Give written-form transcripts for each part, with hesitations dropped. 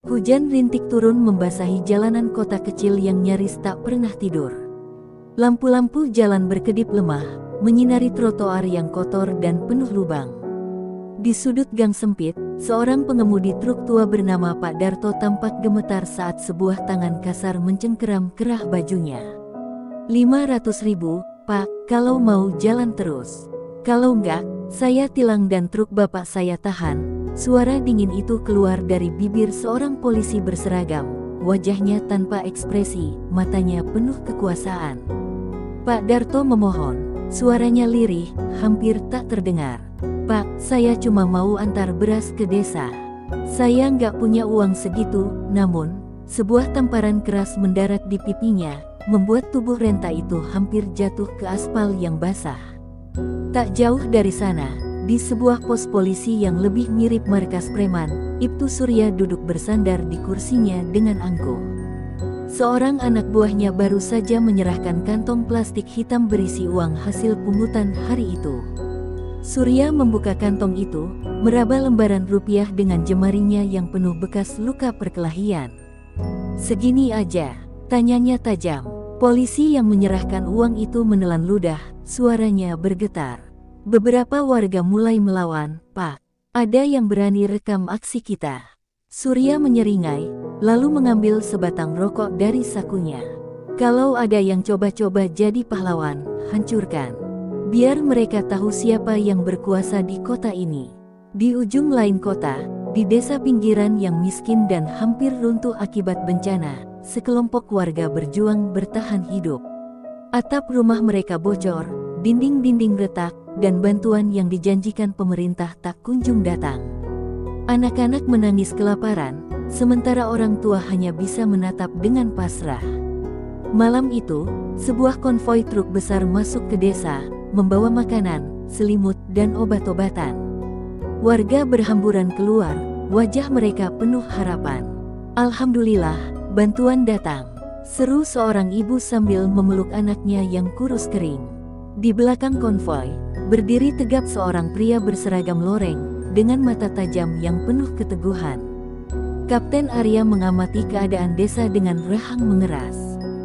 Hujan rintik turun membasahi jalanan kota kecil yang nyaris tak pernah tidur. Lampu-lampu jalan berkedip lemah, menyinari trotoar yang kotor dan penuh lubang. Di sudut gang sempit, seorang pengemudi truk tua bernama Pak Darto tampak gemetar saat sebuah tangan kasar mencengkeram kerah bajunya. 500.000, Pak, kalau mau jalan terus. Kalau enggak, saya tilang dan truk bapak saya tahan. Suara dingin itu keluar dari bibir seorang polisi berseragam, wajahnya tanpa ekspresi, matanya penuh kekuasaan. Pak Darto memohon, suaranya lirih, hampir tak terdengar. Pak, saya cuma mau antar beras ke desa. Saya nggak punya uang segitu. Namun, sebuah tamparan keras mendarat di pipinya, membuat tubuh renta itu hampir jatuh ke aspal yang basah. Tak jauh dari sana, di sebuah pos polisi yang lebih mirip markas preman, Ibtu Surya duduk bersandar di kursinya dengan angkuh. Seorang anak buahnya baru saja menyerahkan kantong plastik hitam berisi uang hasil pungutan hari itu. Surya membuka kantong itu, meraba lembaran rupiah dengan jemarinya yang penuh bekas luka perkelahian. "Segini aja?" tanyanya tajam. Polisi yang menyerahkan uang itu menelan ludah, suaranya bergetar. "Beberapa warga mulai melawan, Pak. Ada yang berani rekam aksi kita." Surya menyeringai, lalu mengambil sebatang rokok dari sakunya. "Kalau ada yang coba-coba jadi pahlawan, hancurkan. Biar mereka tahu siapa yang berkuasa di kota ini." Di ujung lain kota, di desa pinggiran yang miskin dan hampir runtuh akibat bencana, sekelompok warga berjuang bertahan hidup. Atap rumah mereka bocor, dinding-dinding retak, dan bantuan yang dijanjikan pemerintah tak kunjung datang. Anak-anak menangis kelaparan, sementara orang tua hanya bisa menatap dengan pasrah. Malam itu, sebuah konvoi truk besar masuk ke desa, membawa makanan, selimut, dan obat-obatan. Warga berhamburan keluar, wajah mereka penuh harapan. "Alhamdulillah, bantuan datang," seru seorang ibu sambil memeluk anaknya yang kurus kering. Di belakang konvoi, berdiri tegap seorang pria berseragam loreng, dengan mata tajam yang penuh keteguhan. Kapten Arya mengamati keadaan desa dengan rahang mengeras.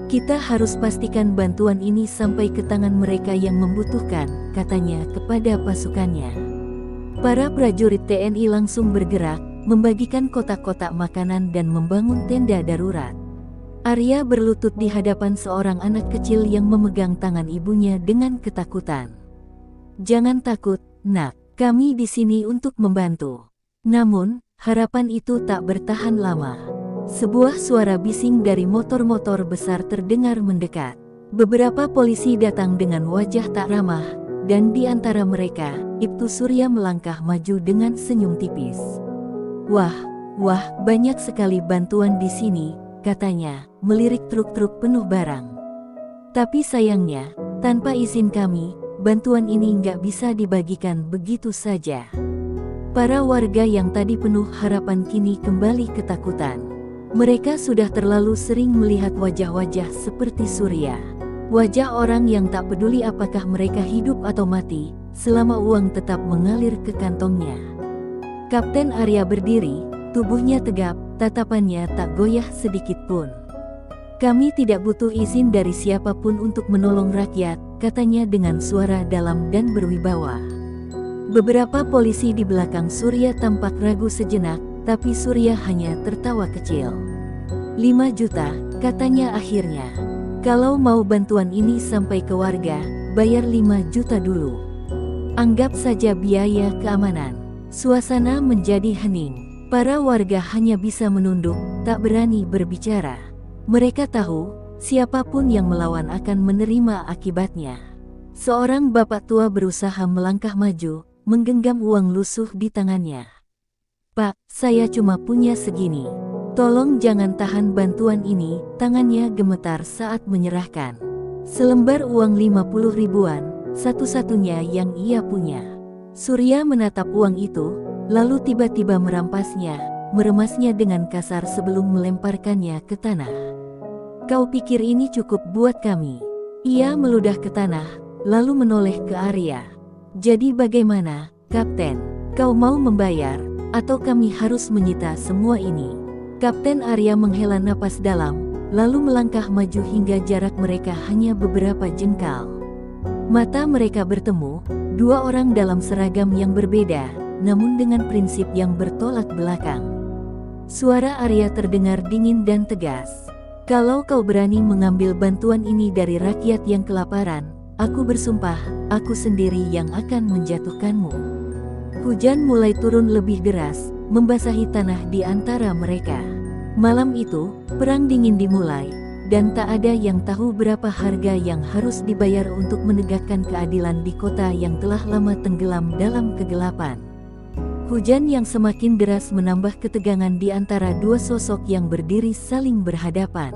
"Kita harus pastikan bantuan ini sampai ke tangan mereka yang membutuhkan," katanya kepada pasukannya. Para prajurit TNI langsung bergerak, membagikan kotak-kotak makanan dan membangun tenda darurat. Arya berlutut di hadapan seorang anak kecil yang memegang tangan ibunya dengan ketakutan. "Jangan takut, Nak. Kami di sini untuk membantu." Namun, harapan itu tak bertahan lama. Sebuah suara bising dari motor-motor besar terdengar mendekat. Beberapa polisi datang dengan wajah tak ramah, dan di antara mereka, Ibtu Surya melangkah maju dengan senyum tipis. Wah, banyak sekali bantuan di sini," katanya, melirik truk-truk penuh barang. "Tapi sayangnya, tanpa izin kami, bantuan ini nggak bisa dibagikan begitu saja." Para warga yang tadi penuh harapan kini kembali ketakutan. Mereka sudah terlalu sering melihat wajah-wajah seperti Surya. Wajah orang yang tak peduli apakah mereka hidup atau mati, selama uang tetap mengalir ke kantongnya. Kapten Arya berdiri, tubuhnya tegap, tatapannya tak goyah sedikit pun. "Kami tidak butuh izin dari siapapun untuk menolong rakyat," katanya dengan suara dalam dan berwibawa. Beberapa polisi di belakang Surya tampak ragu sejenak, tapi Surya hanya tertawa kecil. "5 juta, katanya akhirnya. "Kalau mau bantuan ini sampai ke warga, bayar 5 juta dulu. Anggap saja biaya keamanan." Suasana menjadi hening. Para warga hanya bisa menunduk, tak berani berbicara. Mereka tahu, siapapun yang melawan akan menerima akibatnya. Seorang bapak tua berusaha melangkah maju, menggenggam uang lusuh di tangannya. "Pak, saya cuma punya segini. Tolong jangan tahan bantuan ini." Tangannya gemetar saat menyerahkan selembar uang 50 ribuan, satu-satunya yang ia punya. Surya menatap uang itu, lalu tiba-tiba merampasnya, meremasnya dengan kasar sebelum melemparkannya ke tanah. "Kau pikir ini cukup buat kami?" Ia meludah ke tanah, lalu menoleh ke Arya. "Jadi bagaimana, Kapten? Kau mau membayar, atau kami harus menyita semua ini?" Kapten Arya menghela napas dalam, lalu melangkah maju hingga jarak mereka hanya beberapa jengkal. Mata mereka bertemu, dua orang dalam seragam yang berbeda, namun dengan prinsip yang bertolak belakang. Suara Arya terdengar dingin dan tegas. Kalau kau berani mengambil bantuan ini dari rakyat yang kelaparan, aku bersumpah, aku sendiri yang akan menjatuhkanmu. Hujan mulai turun lebih deras, membasahi tanah di antara mereka. Malam itu, perang dingin dimulai, dan tak ada yang tahu berapa harga yang harus dibayar untuk menegakkan keadilan di kota yang telah lama tenggelam dalam kegelapan. Hujan yang semakin deras menambah ketegangan di antara dua sosok yang berdiri saling berhadapan.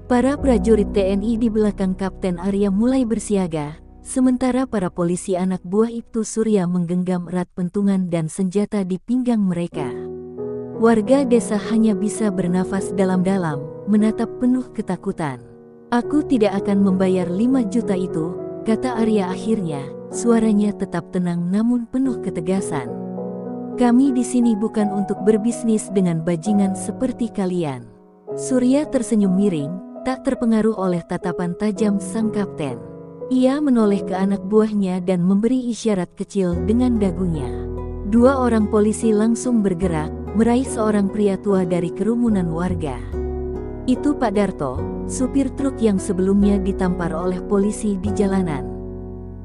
Para prajurit TNI di belakang Kapten Arya mulai bersiaga, sementara para polisi anak buah Ibtu Surya menggenggam erat pentungan dan senjata di pinggang mereka. Warga desa hanya bisa bernafas dalam-dalam, menatap penuh ketakutan. Aku tidak akan membayar 5 juta itu, kata Arya akhirnya, suaranya tetap tenang namun penuh ketegasan. Kami di sini bukan untuk berbisnis dengan bajingan seperti kalian. Surya tersenyum miring, tak terpengaruh oleh tatapan tajam sang kapten. Ia menoleh ke anak buahnya dan memberi isyarat kecil dengan dagunya. Dua orang polisi langsung bergerak, meraih seorang pria tua dari kerumunan warga. Itu Pak Darto, supir truk yang sebelumnya ditampar oleh polisi di jalanan.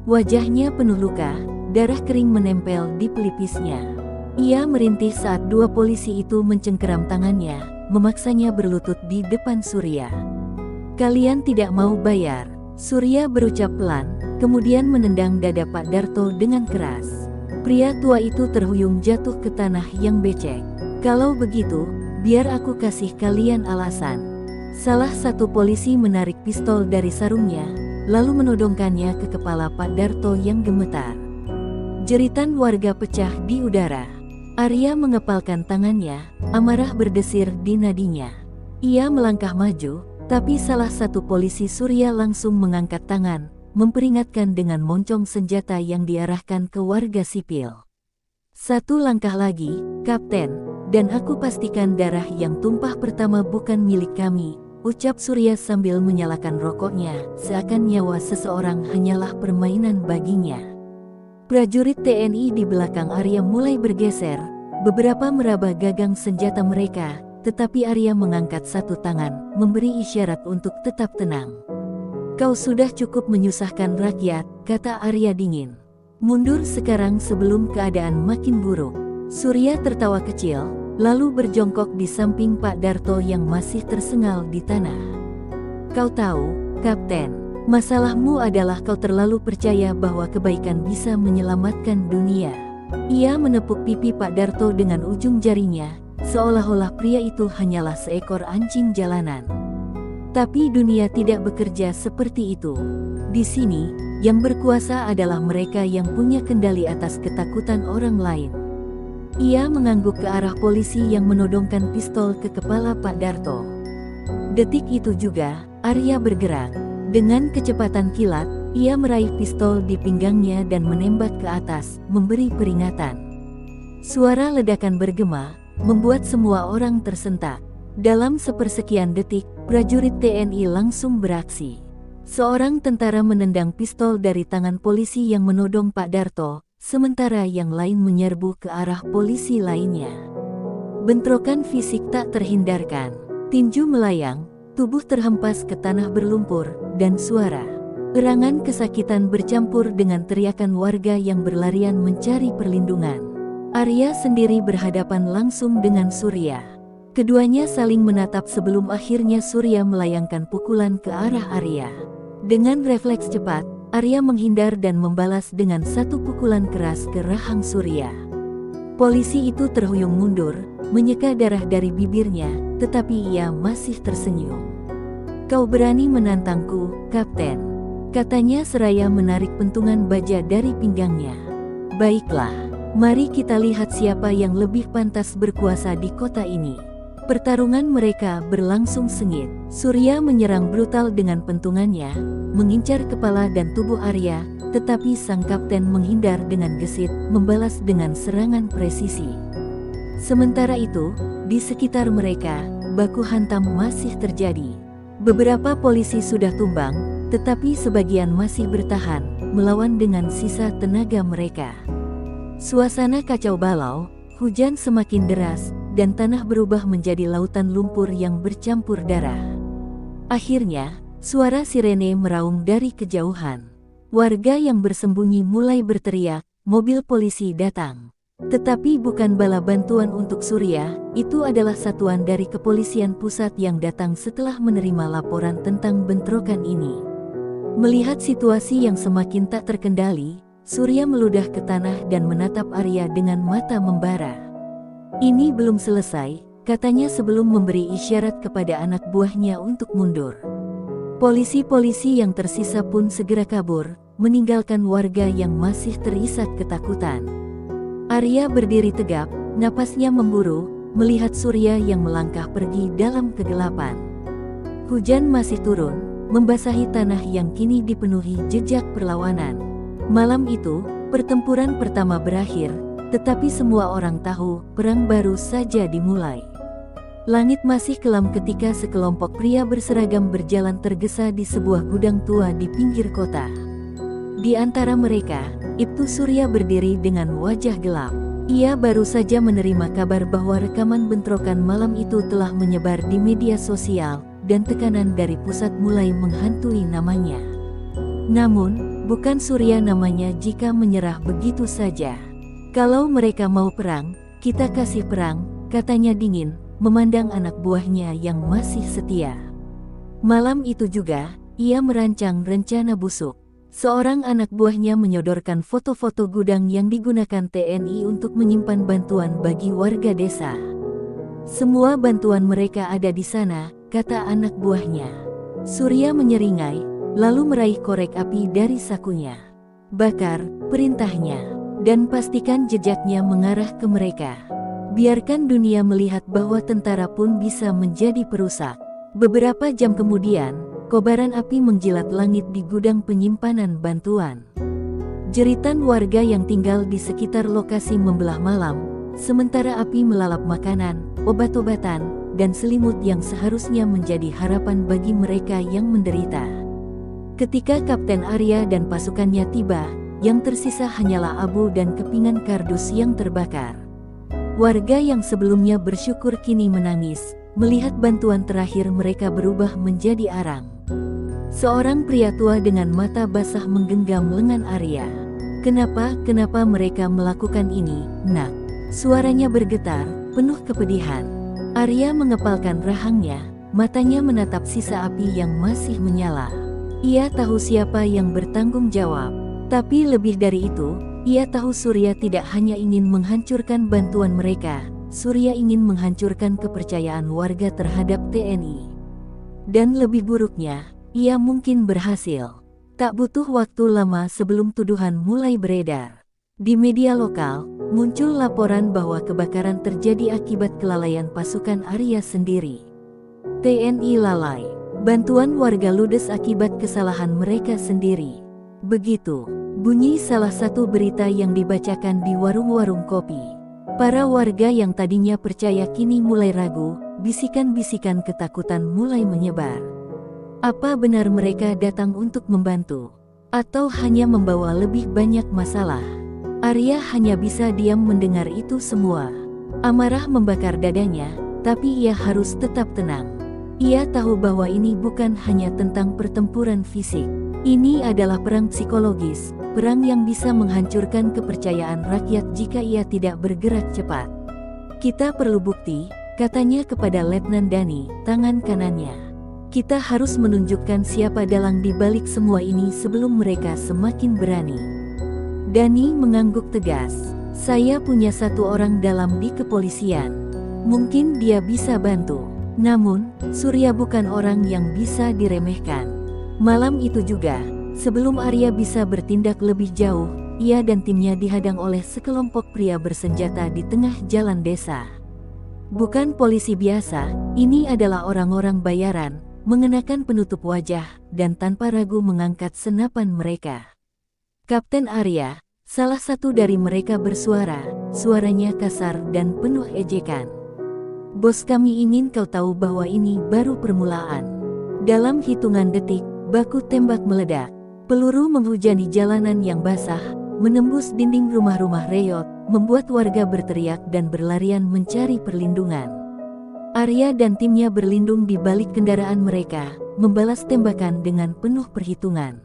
Wajahnya penuh luka, darah kering menempel di pelipisnya. Ia merintih saat dua polisi itu mencengkeram tangannya, memaksanya berlutut di depan Surya. Kalian tidak mau bayar, Surya berucap pelan, kemudian menendang dada Pak Darto dengan keras. Pria tua itu terhuyung jatuh ke tanah yang becek. Kalau begitu, biar aku kasih kalian alasan. Salah satu polisi menarik pistol dari sarungnya, lalu menodongkannya ke kepala Pak Darto yang gemetar. Jeritan warga pecah di udara. Arya mengepalkan tangannya, amarah berdesir di nadinya. Ia melangkah maju, tapi salah satu polisi Surya langsung mengangkat tangan, memperingatkan dengan moncong senjata yang diarahkan ke warga sipil. Satu langkah lagi, Kapten, dan aku pastikan darah yang tumpah pertama bukan milik kami, ucap Surya sambil menyalakan rokoknya, seakan nyawa seseorang hanyalah permainan baginya. Prajurit TNI di belakang Arya mulai bergeser, beberapa meraba gagang senjata mereka, tetapi Arya mengangkat satu tangan, memberi isyarat untuk tetap tenang. Kau sudah cukup menyusahkan rakyat, kata Arya dingin. Mundur sekarang sebelum keadaan makin buruk. Surya tertawa kecil, lalu berjongkok di samping Pak Darto yang masih tersengal di tanah. Kau tahu, Kapten, masalahmu adalah kau terlalu percaya bahwa kebaikan bisa menyelamatkan dunia. Ia menepuk pipi Pak Darto dengan ujung jarinya, seolah-olah pria itu hanyalah seekor anjing jalanan. Tapi dunia tidak bekerja seperti itu. Di sini, yang berkuasa adalah mereka yang punya kendali atas ketakutan orang lain. Ia mengangguk ke arah polisi yang menodongkan pistol ke kepala Pak Darto. Detik itu juga, Arya bergerak. Dengan kecepatan kilat, ia meraih pistol di pinggangnya dan menembak ke atas, memberi peringatan. Suara ledakan bergema, membuat semua orang tersentak. Dalam sepersekian detik, prajurit TNI langsung beraksi. Seorang tentara menendang pistol dari tangan polisi yang menodong Pak Darto, sementara yang lain menyerbu ke arah polisi lainnya. Bentrokan fisik tak terhindarkan. Tinju melayang, tubuh terhempas ke tanah berlumpur, dan suara erangan kesakitan bercampur dengan teriakan warga yang berlarian mencari perlindungan. Arya sendiri berhadapan langsung dengan Surya. Keduanya saling menatap sebelum akhirnya Surya melayangkan pukulan ke arah Arya. Dengan refleks cepat, Arya menghindar dan membalas dengan satu pukulan keras ke rahang Surya. Polisi itu terhuyung mundur, menyeka darah dari bibirnya, tetapi ia masih tersenyum. Kau berani menantangku, Kapten, katanya seraya menarik pentungan baja dari pinggangnya. Baiklah, mari kita lihat siapa yang lebih pantas berkuasa di kota ini. Pertarungan mereka berlangsung sengit. Surya menyerang brutal dengan pentungannya, mengincar kepala dan tubuh Arya, tetapi sang kapten menghindar dengan gesit, membalas dengan serangan presisi. Sementara itu, di sekitar mereka, baku hantam masih terjadi. Beberapa polisi sudah tumbang, tetapi sebagian masih bertahan, melawan dengan sisa tenaga mereka. Suasana kacau balau, hujan semakin deras, dan tanah berubah menjadi lautan lumpur yang bercampur darah. Akhirnya, suara sirene meraung dari kejauhan. Warga yang bersembunyi mulai berteriak, mobil polisi datang. Tetapi bukan bala bantuan untuk Surya, itu adalah satuan dari kepolisian pusat yang datang setelah menerima laporan tentang bentrokan ini. Melihat situasi yang semakin tak terkendali, Surya meludah ke tanah dan menatap Arya dengan mata membara. Ini belum selesai, katanya sebelum memberi isyarat kepada anak buahnya untuk mundur. Polisi-polisi yang tersisa pun segera kabur, meninggalkan warga yang masih terisak ketakutan. Arya berdiri tegap, napasnya memburu, melihat Surya yang melangkah pergi dalam kegelapan. Hujan masih turun, membasahi tanah yang kini dipenuhi jejak perlawanan. Malam itu, pertempuran pertama berakhir, tetapi semua orang tahu perang baru saja dimulai. Langit masih kelam ketika sekelompok pria berseragam berjalan tergesa di sebuah gudang tua di pinggir kota. Di antara mereka, Ibtu Surya berdiri dengan wajah gelap. Ia baru saja menerima kabar bahwa rekaman bentrokan malam itu telah menyebar di media sosial, dan tekanan dari pusat mulai menghantui namanya. Namun, bukan Surya namanya jika menyerah begitu saja. Kalau mereka mau perang, kita kasih perang, katanya dingin, memandang anak buahnya yang masih setia. Malam itu juga, ia merancang rencana busuk. Seorang anak buahnya menyodorkan foto-foto gudang yang digunakan TNI untuk menyimpan bantuan bagi warga desa. Semua bantuan mereka ada di sana, kata anak buahnya. Surya menyeringai, lalu meraih korek api dari sakunya. Bakar, perintahnya, dan pastikan jejaknya mengarah ke mereka. Biarkan dunia melihat bahwa tentara pun bisa menjadi perusak. Beberapa jam kemudian, kobaran api menjilat langit di gudang penyimpanan bantuan. Jeritan warga yang tinggal di sekitar lokasi membelah malam, sementara api melalap makanan, obat-obatan, dan selimut yang seharusnya menjadi harapan bagi mereka yang menderita. Ketika Kapten Arya dan pasukannya tiba, yang tersisa hanyalah abu dan kepingan kardus yang terbakar. Warga yang sebelumnya bersyukur kini menangis, melihat bantuan terakhir mereka berubah menjadi arang. Seorang pria tua dengan mata basah menggenggam lengan Arya. Kenapa mereka melakukan ini, nak? Suaranya bergetar, penuh kepedihan. Arya mengepalkan rahangnya, matanya menatap sisa api yang masih menyala. Ia tahu siapa yang bertanggung jawab. Tapi lebih dari itu, ia tahu Surya tidak hanya ingin menghancurkan bantuan mereka, Surya ingin menghancurkan kepercayaan warga terhadap TNI. Dan lebih buruknya, ia mungkin berhasil. Tak butuh waktu lama sebelum tuduhan mulai beredar. Di media lokal, muncul laporan bahwa kebakaran terjadi akibat kelalaian pasukan Arya sendiri. TNI lalai, bantuan warga ludes akibat kesalahan mereka sendiri. Begitu bunyi salah satu berita yang dibacakan di warung-warung kopi. Para warga yang tadinya percaya kini mulai ragu, bisikan-bisikan ketakutan mulai menyebar. Apa benar mereka datang untuk membantu? Atau hanya membawa lebih banyak masalah? Arya hanya bisa diam mendengar itu semua. Amarah membakar dadanya, tapi ia harus tetap tenang. Ia tahu bahwa ini bukan hanya tentang pertempuran fisik. Ini adalah perang psikologis, perang yang bisa menghancurkan kepercayaan rakyat jika ia tidak bergerak cepat. Kita perlu bukti, katanya kepada Letnan Dani, tangan kanannya. Kita harus menunjukkan siapa dalang di balik semua ini sebelum mereka semakin berani. Dani mengangguk tegas. Saya punya satu orang dalam di kepolisian. Mungkin dia bisa bantu. Namun, Surya bukan orang yang bisa diremehkan. Malam itu juga, sebelum Arya bisa bertindak lebih jauh, ia dan timnya dihadang oleh sekelompok pria bersenjata di tengah jalan desa. Bukan polisi biasa, ini adalah orang-orang bayaran, mengenakan penutup wajah, dan tanpa ragu mengangkat senapan mereka. Kapten Arya, salah satu dari mereka bersuara, suaranya kasar dan penuh ejekan. Bos, kami ingin kau tahu bahwa ini baru permulaan. Dalam hitungan detik, baku tembak meledak. Peluru menghujani jalanan yang basah, menembus dinding rumah-rumah reot, membuat warga berteriak dan berlarian mencari perlindungan. Arya dan timnya berlindung di balik kendaraan mereka, membalas tembakan dengan penuh perhitungan.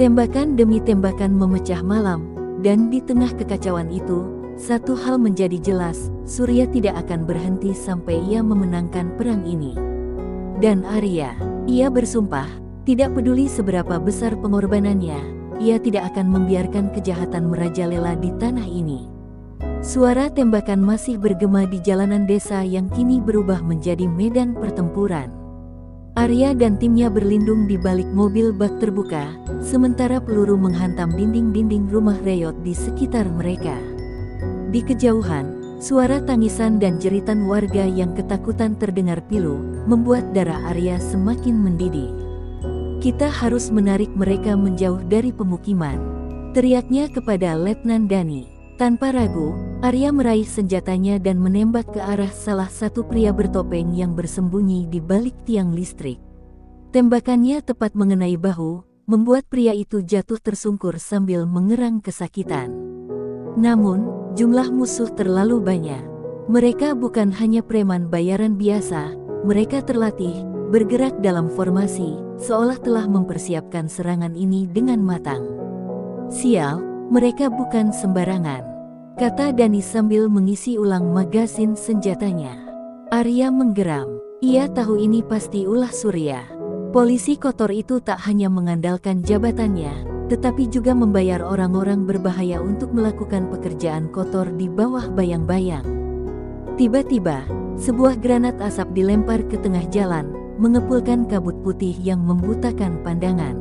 Tembakan demi tembakan memecah malam, dan di tengah kekacauan itu, satu hal menjadi jelas, Surya tidak akan berhenti sampai ia memenangkan perang ini. Dan Arya, ia bersumpah, tidak peduli seberapa besar pengorbanannya, ia tidak akan membiarkan kejahatan merajalela di tanah ini. Suara tembakan masih bergema di jalanan desa yang kini berubah menjadi medan pertempuran. Arya dan timnya berlindung di balik mobil bak terbuka, sementara peluru menghantam dinding-dinding rumah reot di sekitar mereka. Di kejauhan, suara tangisan dan jeritan warga yang ketakutan terdengar pilu, membuat darah Arya semakin mendidih. "Kita harus menarik mereka menjauh dari pemukiman," teriaknya kepada Letnan Dani. Tanpa ragu, Arya meraih senjatanya dan menembak ke arah salah satu pria bertopeng yang bersembunyi di balik tiang listrik. Tembakannya tepat mengenai bahu, membuat pria itu jatuh tersungkur sambil mengerang kesakitan. Namun, jumlah musuh terlalu banyak. Mereka bukan hanya preman bayaran biasa, mereka terlatih, bergerak dalam formasi, seolah telah mempersiapkan serangan ini dengan matang. "Sial, mereka bukan sembarangan," kata Dani sambil mengisi ulang magazin senjatanya. Arya menggeram. Ia tahu ini pasti ulah Surya. Polisi kotor itu tak hanya mengandalkan jabatannya, tetapi juga membayar orang-orang berbahaya untuk melakukan pekerjaan kotor di bawah bayang-bayang. Tiba-tiba, sebuah granat asap dilempar ke tengah jalan, mengepulkan kabut putih yang membutakan pandangan.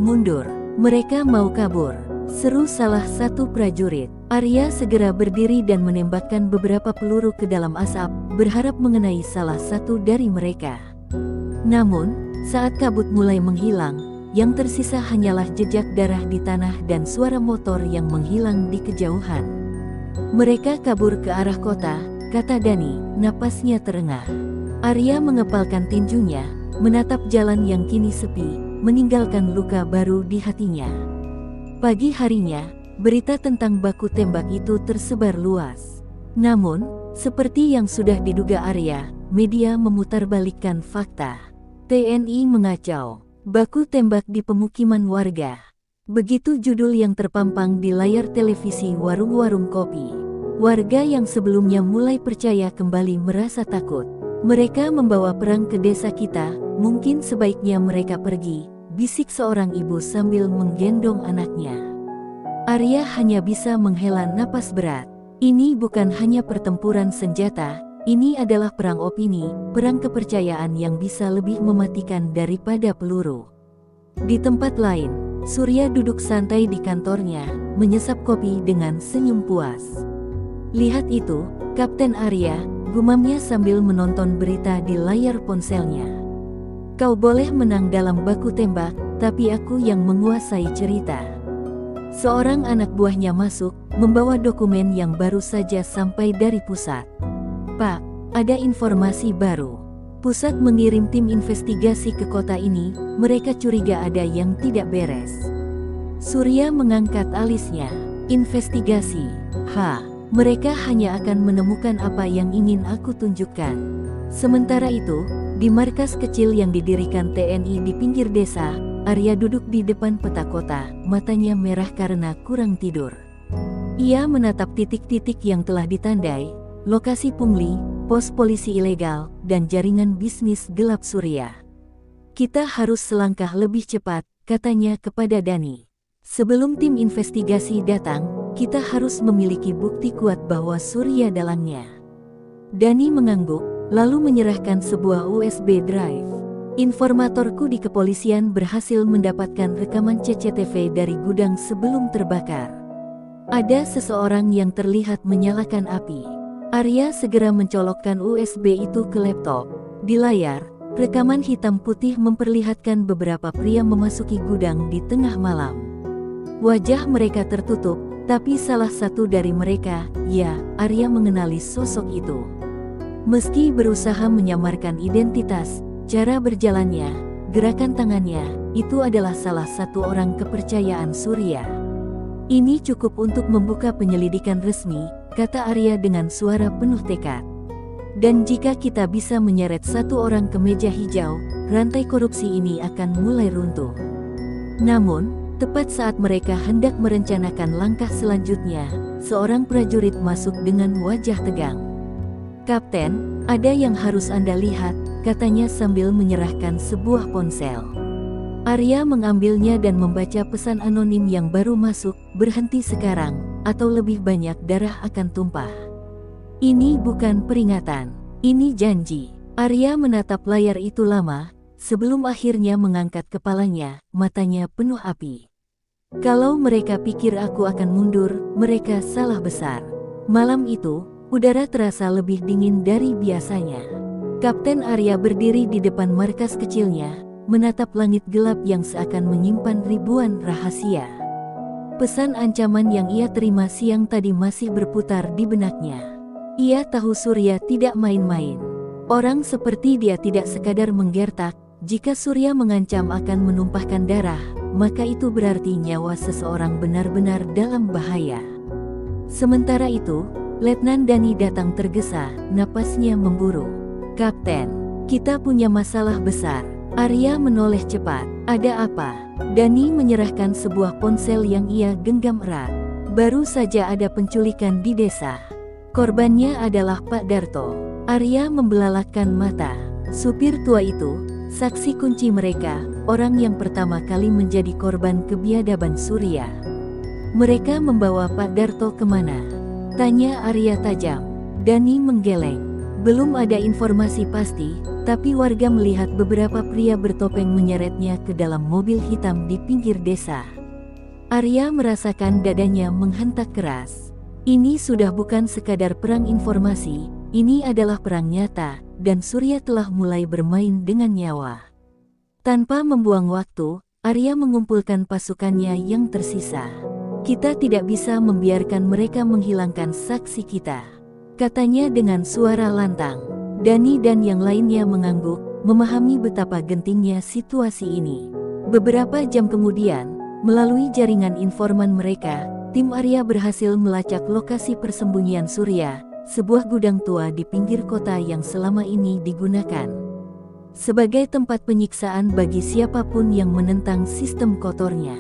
"Mundur, mereka mau kabur," seru salah satu prajurit. Arya segera berdiri dan menembakkan beberapa peluru ke dalam asap, berharap mengenai salah satu dari mereka. Namun, saat kabut mulai menghilang, yang tersisa hanyalah jejak darah di tanah dan suara motor yang menghilang di kejauhan. "Mereka kabur ke arah kota," kata Dani, napasnya terengah. Arya mengepalkan tinjunya, menatap jalan yang kini sepi, meninggalkan luka baru di hatinya. Pagi harinya, berita tentang baku tembak itu tersebar luas. Namun, seperti yang sudah diduga Arya, media memutarbalikkan fakta. TNI mengacau, baku tembak di pemukiman warga. Begitu judul yang terpampang di layar televisi warung-warung kopi. Warga yang sebelumnya mulai percaya kembali merasa takut. "Mereka membawa perang ke desa kita, mungkin sebaiknya mereka pergi," bisik seorang ibu sambil menggendong anaknya. Arya hanya bisa menghela napas berat. Ini bukan hanya pertempuran senjata, ini adalah perang opini, perang kepercayaan yang bisa lebih mematikan daripada peluru. Di tempat lain, Surya duduk santai di kantornya, menyesap kopi dengan senyum puas. "Lihat itu, Kapten Arya," gumamnya sambil menonton berita di layar ponselnya. "Kau boleh menang dalam baku tembak, tapi aku yang menguasai cerita." Seorang anak buahnya masuk, membawa dokumen yang baru saja sampai dari pusat. "Pak, ada informasi baru. Pusat mengirim tim investigasi ke kota ini, mereka curiga ada yang tidak beres." Surya mengangkat alisnya. "Investigasi? Mereka hanya akan menemukan apa yang ingin aku tunjukkan." Sementara itu, di markas kecil yang didirikan TNI di pinggir desa, Arya duduk di depan peta kota, matanya merah karena kurang tidur. Ia menatap titik-titik yang telah ditandai, lokasi pungli, pos polisi ilegal, dan jaringan bisnis gelap Surya. "Kita harus selangkah lebih cepat," katanya kepada Dani. "Sebelum tim investigasi datang, kita harus memiliki bukti kuat bahwa Surya dalangnya." Dani mengangguk, lalu menyerahkan sebuah USB drive. "Informatorku di kepolisian berhasil mendapatkan rekaman CCTV dari gudang sebelum terbakar. Ada seseorang yang terlihat menyalakan api." Arya segera mencolokkan USB itu ke laptop. Di layar, rekaman hitam putih memperlihatkan beberapa pria memasuki gudang di tengah malam. Wajah mereka tertutup, tapi salah satu dari mereka, ya, Arya mengenali sosok itu. Meski berusaha menyamarkan identitas, cara berjalannya, gerakan tangannya, itu adalah salah satu orang kepercayaan Surya. Ini cukup untuk membuka penyelidikan resmi, kata Arya dengan suara penuh tekad. Dan jika kita bisa menyeret satu orang ke meja hijau, rantai korupsi ini akan mulai runtuh. Namun, tepat saat mereka hendak merencanakan langkah selanjutnya, seorang prajurit masuk dengan wajah tegang. "Kapten, ada yang harus Anda lihat," katanya sambil menyerahkan sebuah ponsel. Arya mengambilnya dan membaca pesan anonim yang baru masuk, "Berhenti sekarang, atau lebih banyak darah akan tumpah." Ini bukan peringatan, ini janji. Arya menatap layar itu lama, sebelum akhirnya mengangkat kepalanya, matanya penuh api. "Kalau mereka pikir aku akan mundur, mereka salah besar." Malam itu, udara terasa lebih dingin dari biasanya. Kapten Arya berdiri di depan markas kecilnya, menatap langit gelap yang seakan menyimpan ribuan rahasia. Pesan ancaman yang ia terima siang tadi masih berputar di benaknya. Ia tahu Surya tidak main-main. Orang seperti dia tidak sekadar menggertak. Jika Surya mengancam akan menumpahkan darah, maka itu berarti nyawa seseorang benar-benar dalam bahaya. Sementara itu, Letnan Dani datang tergesa, napasnya memburu. "Kapten, kita punya masalah besar." Arya menoleh cepat. "Ada apa?" Dani menyerahkan sebuah ponsel yang ia genggam erat. "Baru saja ada penculikan di desa. Korbannya adalah Pak Darto." Arya membelalakkan mata. Supir tua itu, saksi kunci mereka, orang yang pertama kali menjadi korban kebiadaban Surya. "Mereka membawa Pak Darto kemana?" tanya Arya tajam. Dani menggeleng. "Belum ada informasi pasti, tapi warga melihat beberapa pria bertopeng menyeretnya ke dalam mobil hitam di pinggir desa." Arya merasakan dadanya menghentak keras. Ini sudah bukan sekadar perang informasi, ini adalah perang nyata, dan Surya telah mulai bermain dengan nyawa. Tanpa membuang waktu, Arya mengumpulkan pasukannya yang tersisa. "Kita tidak bisa membiarkan mereka menghilangkan saksi kita," katanya dengan suara lantang. Dani dan yang lainnya mengangguk, memahami betapa gentingnya situasi ini. Beberapa jam kemudian, melalui jaringan informan mereka, tim Arya berhasil melacak lokasi persembunyian Surya, sebuah gudang tua di pinggir kota yang selama ini digunakan sebagai tempat penyiksaan bagi siapapun yang menentang sistem kotornya.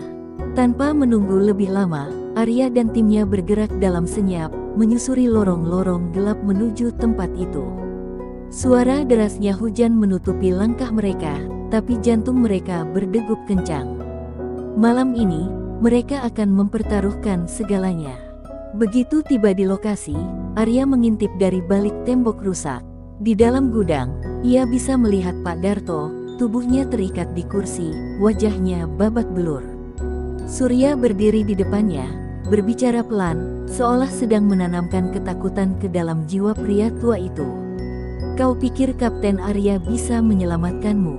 Tanpa menunggu lebih lama, Arya dan timnya bergerak dalam senyap, menyusuri lorong-lorong gelap menuju tempat itu. Suara derasnya hujan menutupi langkah mereka, tapi jantung mereka berdegup kencang. Malam ini, mereka akan mempertaruhkan segalanya. Begitu tiba di lokasi, Arya mengintip dari balik tembok rusak. Di dalam gudang, ia bisa melihat Pak Darto, tubuhnya terikat di kursi, wajahnya babak belur. Surya berdiri di depannya, berbicara pelan, seolah sedang menanamkan ketakutan ke dalam jiwa pria tua itu. "Kau pikir Kapten Arya bisa menyelamatkanmu?"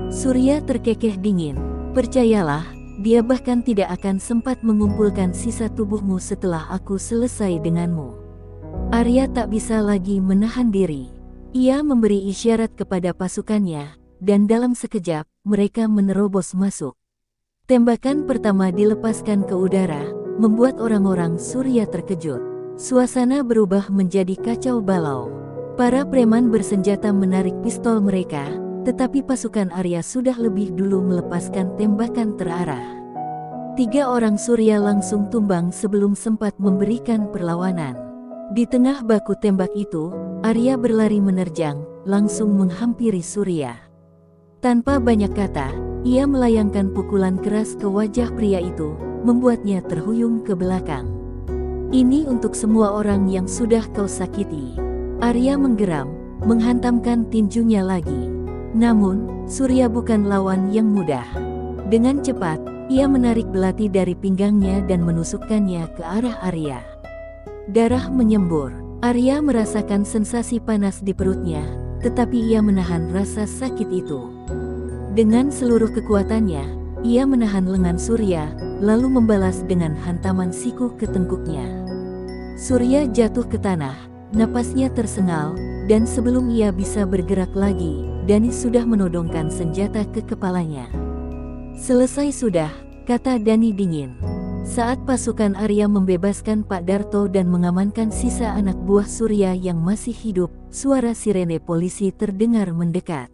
Surya terkekeh dingin. "Percayalah, dia bahkan tidak akan sempat mengumpulkan sisa tubuhmu setelah aku selesai denganmu." Arya tak bisa lagi menahan diri. Ia memberi isyarat kepada pasukannya, dan dalam sekejap, mereka menerobos masuk. Tembakan pertama dilepaskan ke udara, membuat orang-orang Surya terkejut. Suasana berubah menjadi kacau balau. Para preman bersenjata menarik pistol mereka, tetapi pasukan Arya sudah lebih dulu melepaskan tembakan terarah. 3 orang Surya langsung tumbang sebelum sempat memberikan perlawanan. Di tengah baku tembak itu, Arya berlari menerjang, langsung menghampiri Surya. Tanpa banyak kata, ia melayangkan pukulan keras ke wajah pria itu, membuatnya terhuyung ke belakang. "Ini untuk semua orang yang sudah kau sakiti." Arya menggeram, menghantamkan tinjunya lagi. Namun, Surya bukan lawan yang mudah. Dengan cepat, ia menarik belati dari pinggangnya dan menusukkannya ke arah Arya. Darah menyembur. Arya merasakan sensasi panas di perutnya, tetapi ia menahan rasa sakit itu. Dengan seluruh kekuatannya, ia menahan lengan Surya, lalu membalas dengan hantaman siku ke tengkuknya. Surya jatuh ke tanah, napasnya tersengal, Dan sebelum ia bisa bergerak lagi, Dani sudah menodongkan senjata ke kepalanya. "Selesai sudah," kata Dani dingin. Saat pasukan Arya membebaskan Pak Darto dan mengamankan sisa anak buah Surya yang masih hidup, suara sirene polisi terdengar mendekat.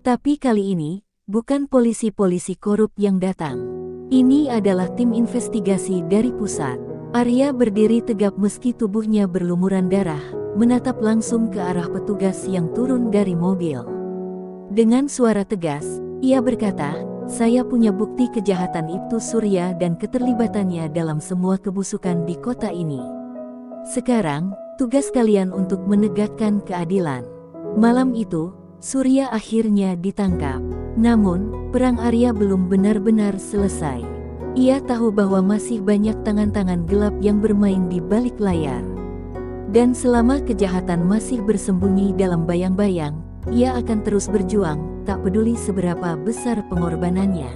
Tapi kali ini, bukan polisi-polisi korup yang datang. Ini adalah tim investigasi dari pusat. Arya berdiri tegap meski tubuhnya berlumuran darah, menatap langsung ke arah petugas yang turun dari mobil. Dengan suara tegas, ia berkata, "Saya punya bukti kejahatan Ibtu Surya dan keterlibatannya dalam semua kebusukan di kota ini. Sekarang, tugas kalian untuk menegakkan keadilan." Malam itu, Surya akhirnya ditangkap. Namun, perang Arya belum benar-benar selesai. Ia tahu bahwa masih banyak tangan-tangan gelap yang bermain di balik layar. Dan selama kejahatan masih bersembunyi dalam bayang-bayang, ia akan terus berjuang, tak peduli seberapa besar pengorbanannya.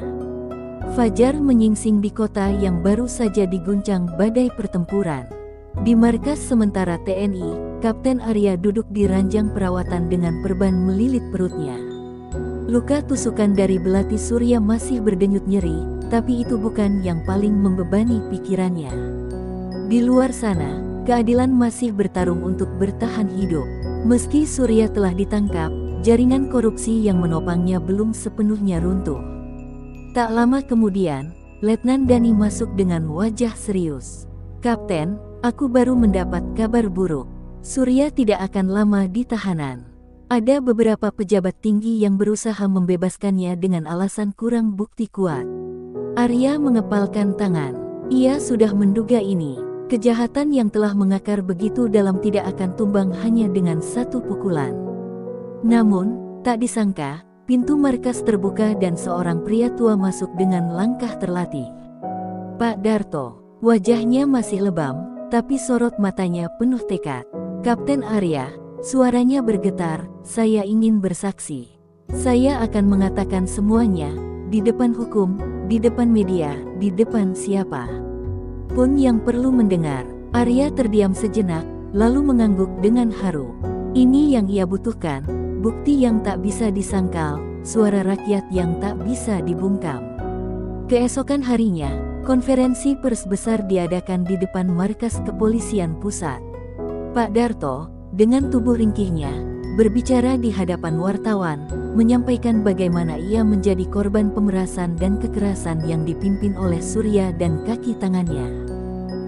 Fajar menyingsing di kota yang baru saja diguncang badai pertempuran. Di markas sementara TNI, Kapten Arya duduk di ranjang perawatan dengan perban melilit perutnya. Luka tusukan dari belati Surya masih berdenyut nyeri, tapi itu bukan yang paling membebani pikirannya. Di luar sana, keadilan masih bertarung untuk bertahan hidup. Meski Surya telah ditangkap, jaringan korupsi yang menopangnya belum sepenuhnya runtuh. Tak lama kemudian, Letnan Dani masuk dengan wajah serius. "Kapten, aku baru mendapat kabar buruk. Surya tidak akan lama di tahanan. Ada beberapa pejabat tinggi yang berusaha membebaskannya dengan alasan kurang bukti kuat." Arya mengepalkan tangan. Ia sudah menduga ini. Kejahatan yang telah mengakar begitu dalam tidak akan tumbang hanya dengan satu pukulan. Namun, tak disangka, pintu markas terbuka dan seorang pria tua masuk dengan langkah terlatih. Pak Darto. Wajahnya masih lebam, tapi sorot matanya penuh tekad. "Kapten Arya," suaranya bergetar, "saya ingin bersaksi. Saya akan mengatakan semuanya, di depan hukum, di depan media, di depan siapa pun yang perlu mendengar." Arya terdiam sejenak, lalu mengangguk dengan haru. Ini yang ia butuhkan, bukti yang tak bisa disangkal, suara rakyat yang tak bisa dibungkam. Keesokan harinya, konferensi pers besar diadakan di depan markas kepolisian pusat. Pak Darto, dengan tubuh ringkihnya, berbicara di hadapan wartawan, menyampaikan bagaimana ia menjadi korban pemerasan dan kekerasan yang dipimpin oleh Surya dan kaki tangannya.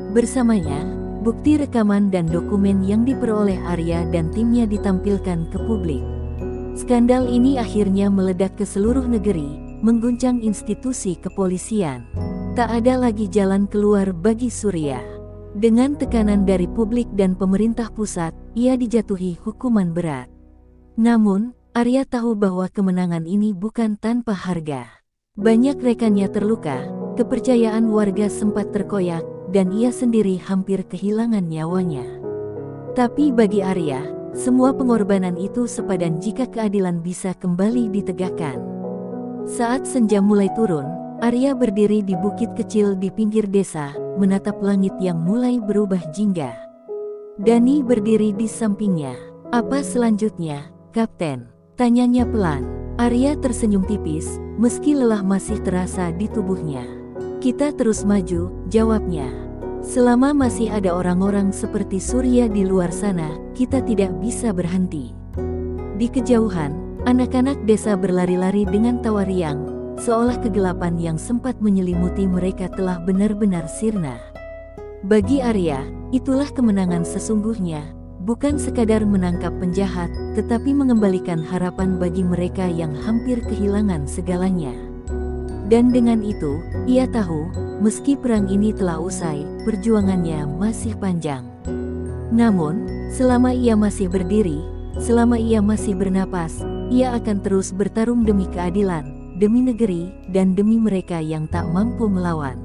Bersamanya, bukti rekaman dan dokumen yang diperoleh Arya dan timnya ditampilkan ke publik. Skandal ini akhirnya meledak ke seluruh negeri, mengguncang institusi kepolisian. Tak ada lagi jalan keluar bagi Surya. Dengan tekanan dari publik dan pemerintah pusat, ia dijatuhi hukuman berat. Namun, Arya tahu bahwa kemenangan ini bukan tanpa harga. Banyak rekannya terluka, kepercayaan warga sempat terkoyak, dan ia sendiri hampir kehilangan nyawanya. Tapi bagi Arya, semua pengorbanan itu sepadan jika keadilan bisa kembali ditegakkan. Saat senja mulai turun, Arya berdiri di bukit kecil di pinggir desa, menatap langit yang mulai berubah jingga. Dani berdiri di sampingnya. "Apa selanjutnya, Kapten?" tanyanya pelan. Arya tersenyum tipis, meski lelah masih terasa di tubuhnya. "Kita terus maju," jawabnya. "Selama masih ada orang-orang seperti Surya di luar sana, kita tidak bisa berhenti." Di kejauhan, anak-anak desa berlari-lari dengan tawa riang, seolah kegelapan yang sempat menyelimuti mereka telah benar-benar sirna. Bagi Arya, itulah kemenangan sesungguhnya, bukan sekadar menangkap penjahat, tetapi mengembalikan harapan bagi mereka yang hampir kehilangan segalanya. Dan dengan itu, ia tahu, meski perang ini telah usai, perjuangannya masih panjang. Namun, selama ia masih berdiri, selama ia masih bernapas, ia akan terus bertarung demi keadilan, demi negeri, dan demi mereka yang tak mampu melawan.